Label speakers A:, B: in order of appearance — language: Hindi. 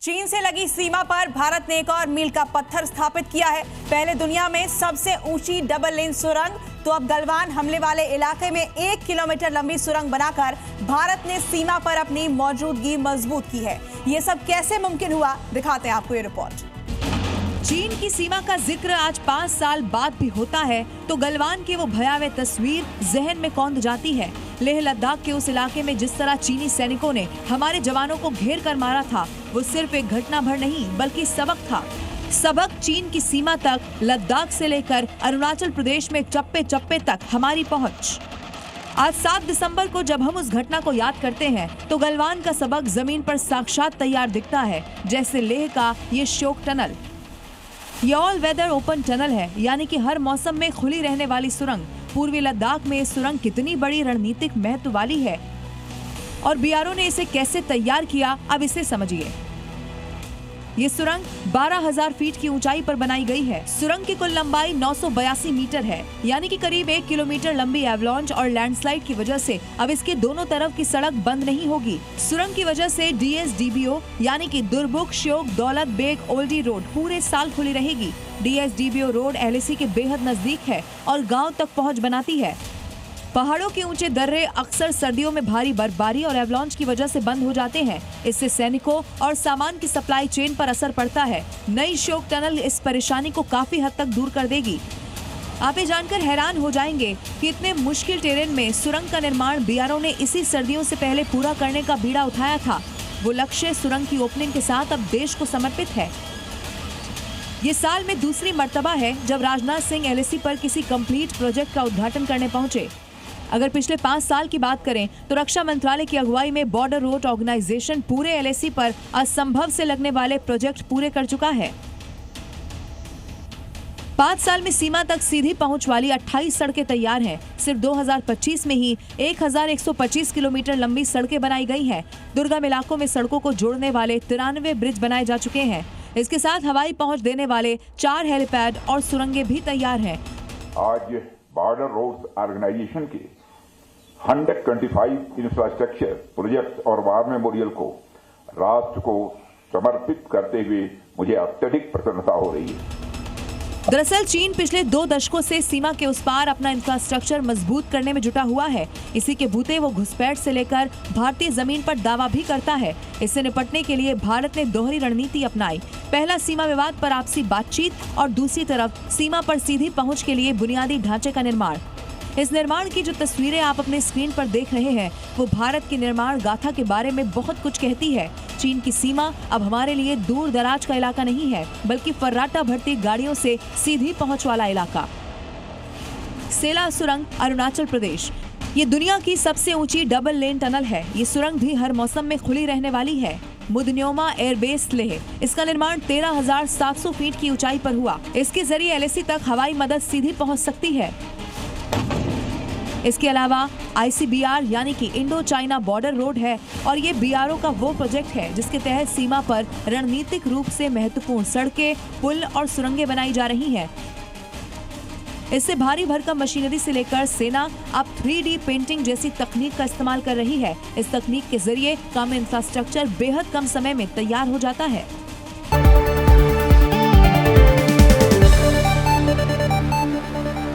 A: चीन से लगी सीमा पर भारत ने एक और मील का पत्थर स्थापित किया है। पहले दुनिया में सबसे ऊंची डबल लेन सुरंग, तो अब गलवान हमले वाले इलाके में 1 किलोमीटर लंबी सुरंग बनाकर भारत ने सीमा पर अपनी मौजूदगी मजबूत की है। ये सब कैसे मुमकिन हुआ, दिखाते हैं आपको ये रिपोर्ट। चीन की सीमा का जिक्र आज 5 साल बाद भी होता है तो गलवान की वो भयावह तस्वीर जहन में कौंध जाती है। लेह लद्दाख के उस इलाके में जिस तरह चीनी सैनिकों ने हमारे जवानों को घेर कर मारा था, वो सिर्फ एक घटना भर नहीं बल्कि सबक था। सबक चीन की सीमा तक, लद्दाख से लेकर अरुणाचल प्रदेश में चप्पे चप्पे तक हमारी पहुंच। आज 7 दिसंबर को जब हम उस घटना को याद करते हैं तो गलवान का सबक जमीन पर साक्षात तैयार दिखता है, जैसे लेह का ये शोक टनल। ये ऑल वेदर ओपन टनल है, यानी कि हर मौसम में खुली रहने वाली सुरंग। पूर्वी लद्दाख में ये सुरंग कितनी बड़ी रणनीतिक महत्व वाली है और बीआरओ ने इसे कैसे तैयार किया, अब इसे समझिए। ये सुरंग 12,000 फीट की ऊंचाई पर बनाई गई है। सुरंग की कुल लंबाई 982 मीटर है, यानी कि करीब 1 किलोमीटर लंबी एवलांच और लैंडस्लाइड की वजह से अब इसके दोनों तरफ की सड़क बंद नहीं होगी। सुरंग की वजह से DSDBO यानी कि दुर्बुक श्योक दौलत बेग ओल्डी रोड पूरे साल खुली रहेगी। DSDBO रोड LAC के बेहद नजदीक है और गाँव तक पहुँच बनाती है। पहाड़ों के ऊंचे दर्रे अक्सर सर्दियों में भारी बर्फबारी और एवलांच की वजह से बंद हो जाते हैं। इससे सैनिकों और सामान की सप्लाई चेन पर असर पड़ता है। नई शोक टनल इस परेशानी को काफी हद तक दूर कर देगी। आप ये जानकर हैरान हो जाएंगे कि इतने मुश्किल टेरेन में सुरंग का निर्माण बीआरओ ने इसी सर्दियों से पहले पूरा करने का बीड़ा उठाया था। वो लक्ष्य सुरंग की ओपनिंग के साथ अब देश को समर्पित है। ये साल में दूसरी मर्तबा है जब राजनाथ सिंह LAC पर किसी कंप्लीट प्रोजेक्ट का उद्घाटन करने पहुंचे। अगर पिछले 5 साल की बात करें तो रक्षा मंत्रालय की अगुवाई में बॉर्डर रोड ऑर्गेनाइजेशन पूरे LAC पर असंभव से लगने वाले प्रोजेक्ट पूरे कर चुका है। 5 साल में सीमा तक सीधी पहुंच वाली 28 सड़कें तैयार हैं। सिर्फ 2025 में ही 1125 किलोमीटर लंबी सड़कें बनाई गई हैं। दुर्गम इलाकों में सड़कों को जोड़ने वाले 93 ब्रिज बनाए जा चुके हैं। इसके साथ हवाई पहुंच देने वाले 4 हेलीपैड और सुरंगें भी तैयार हैं।
B: आज बॉर्डर रोड ऑर्गेनाइजेशन के 125 इंफ्रास्ट्रक्चर प्रोजेक्ट और वार मेमोरियल को राष्ट्र को समर्पित करते हुए मुझे अत्यधिक प्रसन्नता हो रही है।
A: दरअसल चीन पिछले 2 दशकों से सीमा के उस पार अपना इंफ्रास्ट्रक्चर मजबूत करने में जुटा हुआ है। इसी के बूते वो घुसपैठ से लेकर भारतीय जमीन पर दावा भी करता है। इससे निपटने के लिए भारत ने दोहरी रणनीति अपनाई। पहला सीमा विवाद पर आपसी बातचीत और दूसरी तरफ सीमा पर सीधी पहुंच के लिए बुनियादी ढांचे का निर्माण। इस निर्माण की जो तस्वीरें आप अपने स्क्रीन पर देख रहे हैं वो भारत की निर्माण गाथा के बारे में बहुत कुछ कहती है। चीन की सीमा अब हमारे लिए दूर दराज का इलाका नहीं है, बल्कि फर्राटा भरती गाड़ियों से सीधी पहुंच वाला इलाका। सेला सुरंग, अरुणाचल प्रदेश। ये दुनिया की सबसे ऊंची डबल लेन टनल है। ये सुरंग भी हर मौसम में खुली रहने वाली है। मुदन्योमा एयरबेस लेह, इसका निर्माण 13,700 फीट की ऊंचाई पर हुआ। इसके जरिए LAC तक हवाई मदद सीधी पहुंच सकती है। इसके अलावा ICBR यानी कि इंडो चाइना बॉर्डर रोड है और ये BRO का वो प्रोजेक्ट है जिसके तहत सीमा पर रणनीतिक रूप से महत्वपूर्ण सड़कें, पुल और सुरंगें बनाई जा रही हैं। इससे भारी भरकम मशीनरी से लेकर सेना अब 3D पेंटिंग जैसी तकनीक का इस्तेमाल कर रही है। इस तकनीक के जरिए कम इंफ्रास्ट्रक्चर बेहद कम समय में तैयार हो जाता है।